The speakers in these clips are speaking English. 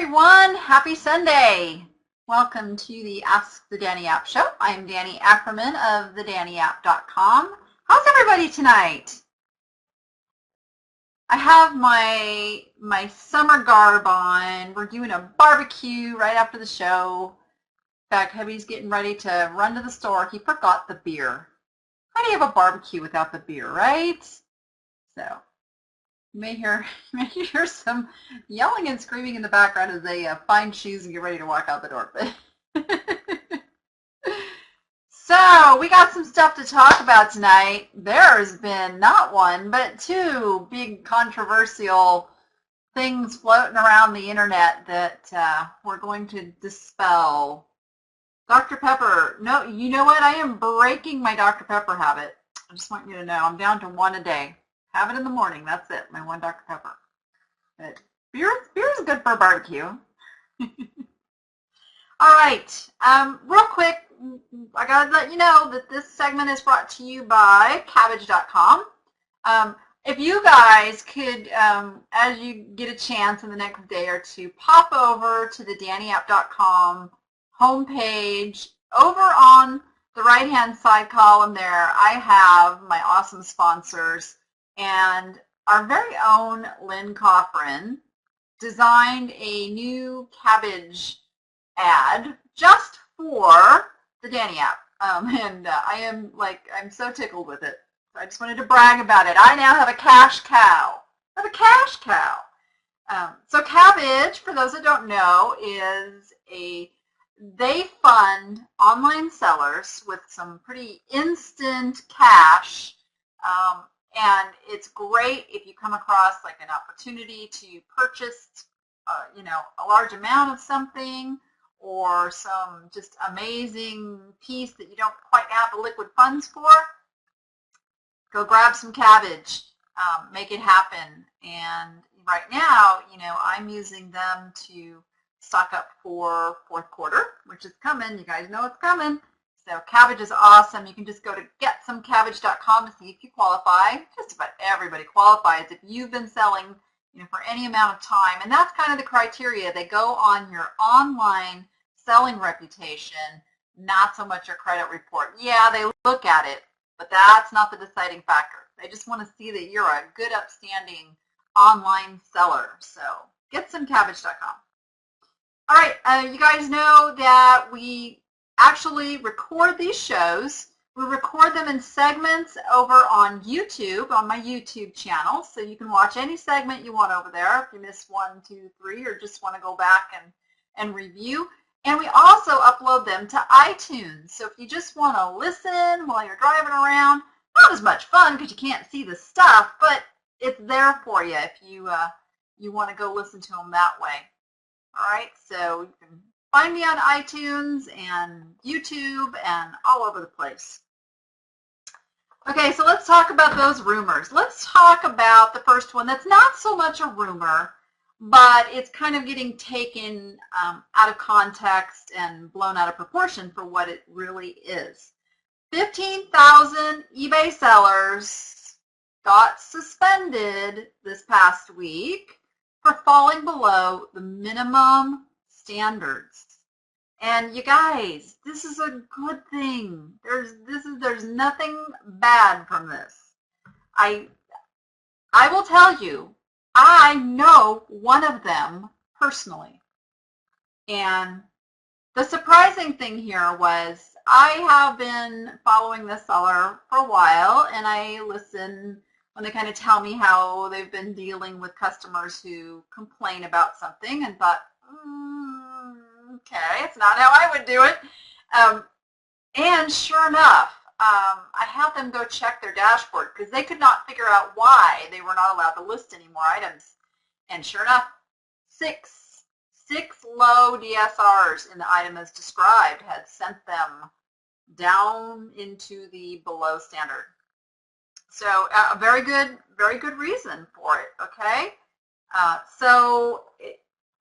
everyone. Happy Sunday. Welcome to the Ask the Danny App Show. I am Danny Ackerman of thedanniapp.com. How's everybody tonight? I have my summer garb on. We're doing a barbecue right after the show. In fact, hubby's getting ready to run to the store. He forgot the beer. How do you have a barbecue without the beer, right? So you may hear some yelling and screaming in the background as they find shoes and get ready to walk out the door. So we got some stuff to talk about tonight. There's been not one, but two big controversial things floating around the internet that we're going to dispel. Dr. Pepper, no, you know what? I am breaking my Dr. Pepper habit. I just want you to know I'm down to one a day. Have it in the morning. That's it. My one Dr. Pepper. But beer is good for a barbecue. All right. Real quick, I got to let you know that this segment is brought to you by Cabbage.com. If you guys could, as you get a chance in the next day or two, pop over to the DanniApp.com homepage. Over on the right-hand side column there, I have my awesome sponsors. And our very own Lynn Cochran designed a new cabbage ad just for the Danny app. And I'm so tickled with it. I just wanted to brag about it. I now have a cash cow. I have a cash cow. So Cabbage, for those that don't know, they fund online sellers with some pretty instant cash. And it's great if you come across like an opportunity to purchase, a large amount of something or some just amazing piece that you don't quite have the liquid funds for. Go grab some Cabbage, make it happen. And right now, I'm using them to stock up for fourth quarter, which is coming. You guys know it's coming. So Cabbage is awesome. You can just go to getsomecabbage.com to see if you qualify. Just about everybody qualifies if you've been selling, for any amount of time. And that's kind of the criteria. They go on your online selling reputation, not so much your credit report. Yeah, they look at it, but that's not the deciding factor. They just want to see that you're a good, upstanding online seller. So getsomecabbage.com. All right, you guys know that we actually record these shows. We record them in segments over on YouTube, on my YouTube channel, so you can watch any segment you want over there if you missed 1, 2, 3, or just want to go back and review. And we also upload them to iTunes, so if you just want to listen while you're driving around, not as much fun because you can't see the stuff, but it's there for you if you want to go listen to them that way. All right, so you can find me on iTunes and YouTube and all over the place. Okay, so let's talk about those rumors. Let's talk about the first one that's not so much a rumor, but it's kind of getting taken out of context and blown out of proportion for what it really is. 15,000 eBay sellers got suspended this past week for falling below the minimum standards. And you guys, this is a good thing. There's nothing bad from this. I will tell you, I know one of them personally. And the surprising thing here was I have been following this seller for a while, and I listen when they kind of tell me how they've been dealing with customers who complain about something, and thought, okay, it's not how I would do it. And sure enough, I had them go check their dashboard because they could not figure out why they were not allowed to list any more items. And sure enough, six low DSRs in the item as described had sent them down into the below standard. So a very good reason for it, okay? So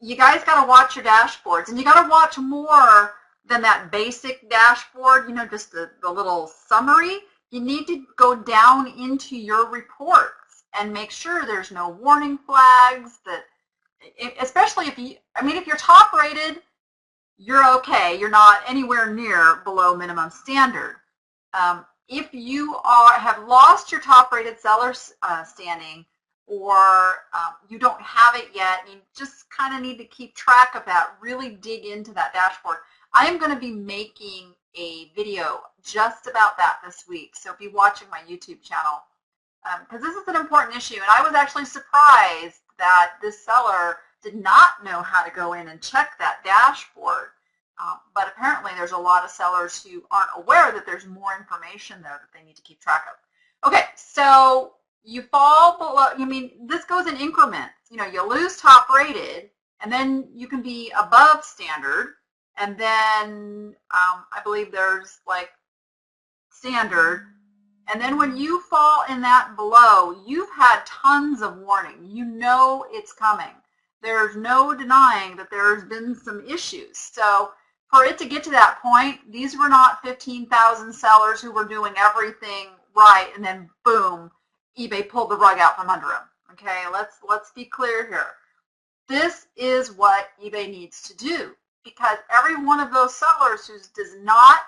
you guys got to watch your dashboards, and you got to watch more than that basic dashboard, just the little summary. You need to go down into your reports and make sure there's no warning flags, that especially if you, I mean, if you're top rated, you're okay. You're not anywhere near below minimum standard. If you have lost your top rated seller standing, or you don't have it yet, you just kind of need to keep track of that, really dig into that dashboard. I am going to be making a video just about that this week, so be watching my YouTube channel, because this is an important issue, and I was actually surprised that this seller did not know how to go in and check that dashboard. But apparently there's a lot of sellers who aren't aware that there's more information there that they need to keep track of. Okay, so you fall below, I mean, this goes in increments. You know, you lose top rated, and then you can be above standard, and then I believe there's like standard, and then when you fall in that below, you've had tons of warning. You know it's coming. There's no denying that there's been some issues. So for it to get to that point, these were not 15,000 sellers who were doing everything right, and then boom, eBay pulled the rug out from under them. Okay, let's be clear here. This is what eBay needs to do, because every one of those sellers who does not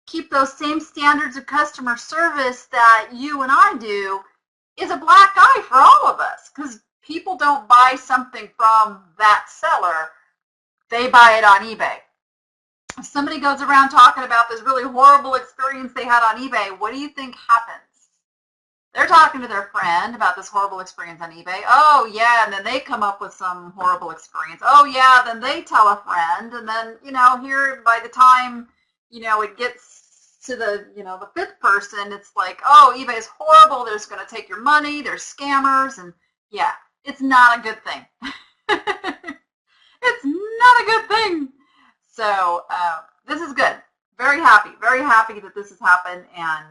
keep those same standards of customer service that you and I do is a black eye for all of us, because people don't buy something from that seller, they buy it on eBay. If somebody goes around talking about this really horrible experience they had on eBay, what do you think happens? They're talking to their friend about this horrible experience on eBay. Oh, yeah, and then they come up with some horrible experience. Oh, yeah, then they tell a friend, and then, you know, here by the time, you know, it gets to the, you know, the fifth person, it's like, oh, eBay is horrible. They're just going to take your money. They're scammers, and yeah, it's not a good thing. It's not a good thing. So this is good. Very happy that this has happened, and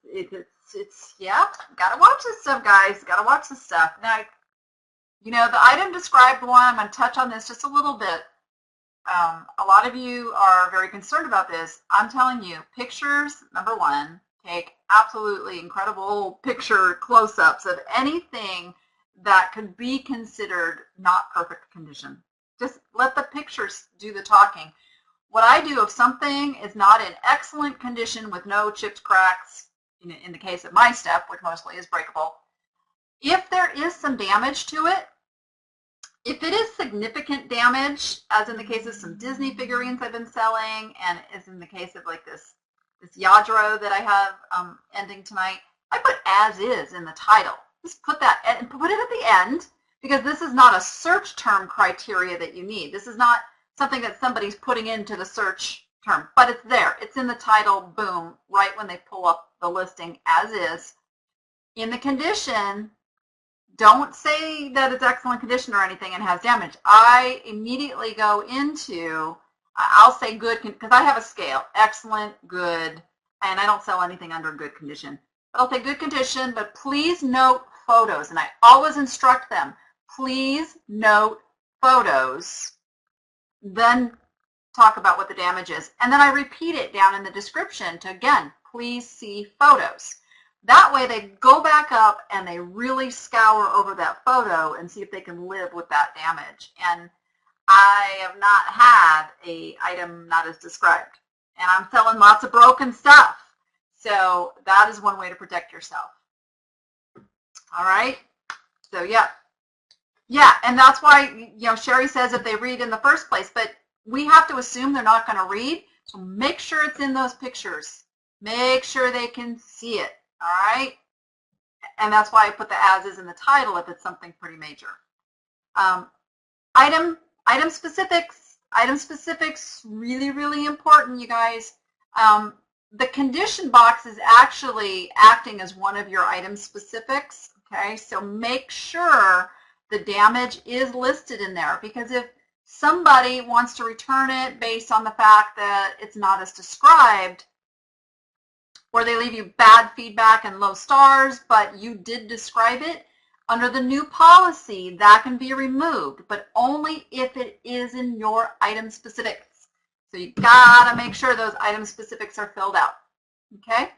it's yeah, gotta watch this stuff, guys. Gotta watch this stuff. Now, you know, the item described one, I'm going to touch on this just a little bit. A lot of you are very concerned about this. I'm telling you, pictures, number one, take absolutely incredible picture close-ups of anything that could be considered not perfect condition. Just let the pictures do the talking. What I do if something is not in excellent condition with no chips, cracks, in the case of my stuff, which mostly is breakable, if there is some damage to it, if it is significant damage, as in the case of some Disney figurines I've been selling, and as in the case of like this Yadro that I have ending tonight, I put as is in the title. Just put that and put it at the end, because this is not a search term criteria that you need. This is not something that somebody's putting into the search term, but it's there. It's in the title, boom, right when they pull up the listing as is. In the condition, don't say that it's excellent condition or anything and has damage. I immediately go into, I'll say good, because I have a scale, excellent, good, and I don't sell anything under good condition. But I'll say good condition, but please note photos, and I always instruct them, please note photos, then talk about what the damage is. And then I repeat it down in the description to, again, please see photos. That way they go back up and they really scour over that photo and see if they can live with that damage. And I have not had an item not as described. And I'm selling lots of broken stuff. So that is one way to protect yourself. All right? So yeah. Yeah, and that's why, you know, Sherry says if they read in the first place, but we have to assume they're not going to read. So make sure it's in those pictures. Make sure they can see it. All right, and that's why I put the as is in the title if it's something pretty major. Item specifics. Item specifics, really, really important, you guys. The condition box is actually acting as one of your item specifics. Okay, so make sure the damage is listed in there, because if somebody wants to return it based on the fact that it's not as described, or they leave you bad feedback and low stars, but you did describe it, under the new policy, that can be removed, but only if it is in your item specifics. So you gotta make sure those item specifics are filled out, okay?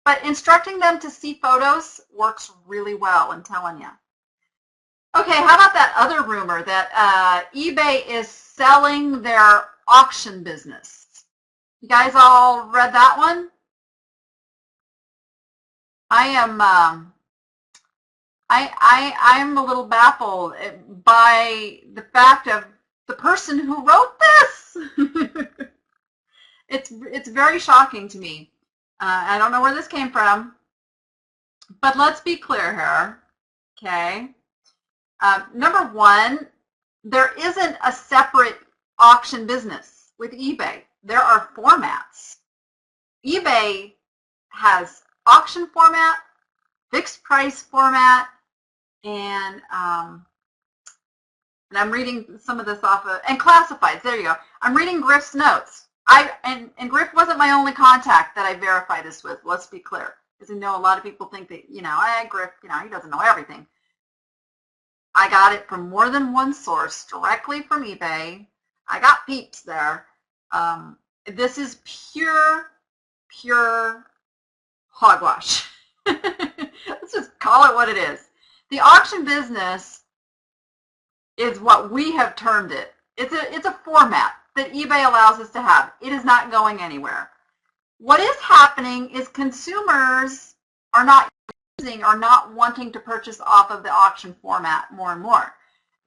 But instructing them to see photos works really well, I'm telling you. Okay, how about that other rumor that eBay is selling their auction business? You guys all read that one? I am I'm a little baffled by the fact of the person who wrote this. It's very shocking to me. I don't know where this came from, but let's be clear here. Okay. Number one, there isn't a separate auction business with eBay. There are formats. eBay has auction format, fixed price format, and I'm reading some of this off of, and classifieds, there you go. I'm reading Griff's notes. And Griff wasn't my only contact that I verify this with, let's be clear. Because I know a lot of people think that, Griff, he doesn't know everything. I got it from more than one source, directly from eBay. I got peeps there. This is pure hogwash. Let's just call it what it is. The auction business is what we have termed it. It's a format that eBay allows us to have. It is not going anywhere. What is happening is consumers are not wanting to purchase off of the auction format more and more.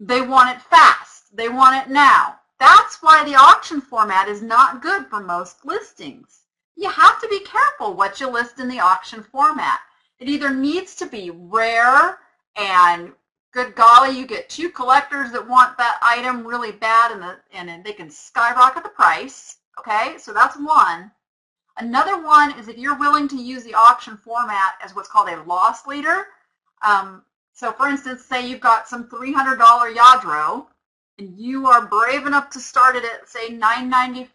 They want it fast. They want it now. That's why the auction format is not good for most listings. You have to be careful what you list in the auction format. It either needs to be rare, and good golly, you get two collectors that want that item really bad, and they can skyrocket the price. Okay, so that's one. Another one is if you're willing to use the auction format as what's called a loss leader. So for instance, say you've got some $300 Yadro, and you are brave enough to start it at, say, $9.95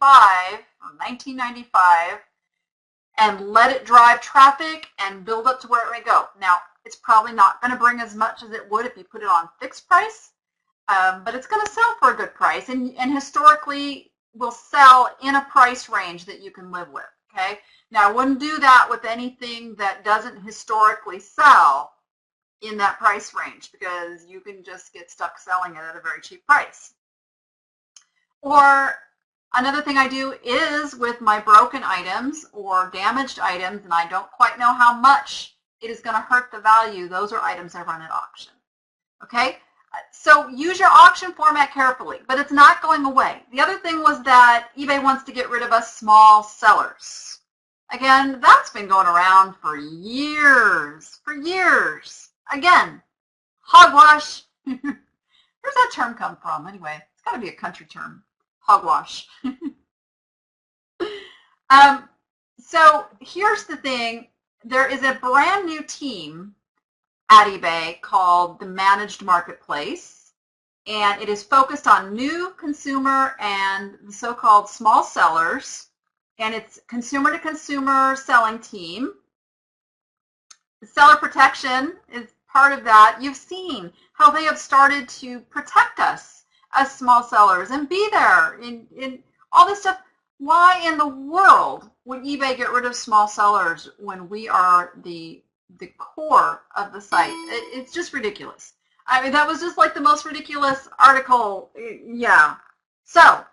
or $19.95, and let it drive traffic and build up to where it may go. Now, it's probably not going to bring as much as it would if you put it on fixed price, but it's going to sell for a good price, and historically will sell in a price range that you can live with. Okay. Now, I wouldn't do that with anything that doesn't historically sell in that price range, because you can just get stuck selling it at a very cheap price. Or another thing I do is with my broken items or damaged items, and I don't quite know how much it is going to hurt the value, those are items I run at auction. Okay. So use your auction format carefully, but it's not going away. The other thing was that eBay wants to get rid of us small sellers. Again, that's been going around for years, Again, hogwash. Where's that term come from anyway? It's got to be a country term, hogwash. So here's the thing. There is a brand new team at eBay called the Managed Marketplace, and it is focused on new consumer and the so-called small sellers, and it's consumer-to-consumer selling team. The seller protection is part of that. You've seen how they have started to protect us as small sellers and be there in all this stuff. Why in the world would eBay get rid of small sellers when we are the core of the site? It's just ridiculous. I mean, that was just like the most ridiculous article. Yeah. So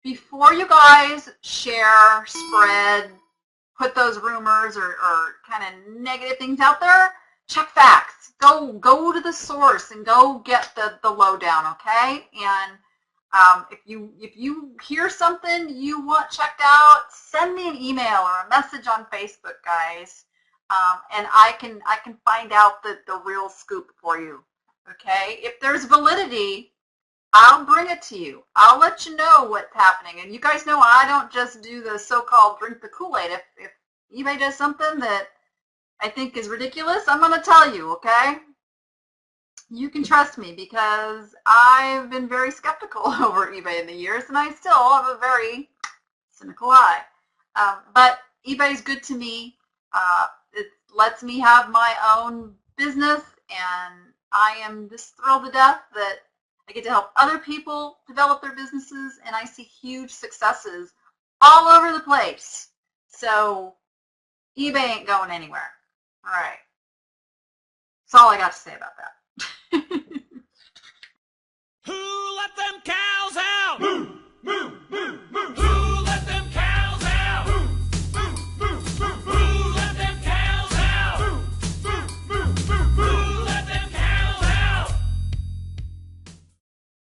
before you guys share, spread, put those rumors or kind of negative things out there, check facts. Go to the source and go get the lowdown, okay? And if you hear something you want checked out, send me an email or a message on Facebook, guys. And I can find out the real scoop for you, okay? If there's validity, I'll bring it to you. I'll let you know what's happening. And you guys know I don't just do the so-called drink the Kool-Aid. If eBay does something that I think is ridiculous, I'm going to tell you, okay? You can trust me because I've been very skeptical over eBay in the years, and I still have a very cynical eye. But eBay is good to me. It lets me have my own business, and I am just thrilled to death that I get to help other people develop their businesses, and I see huge successes all over the place. So eBay ain't going anywhere. All right. That's all I got to say about that.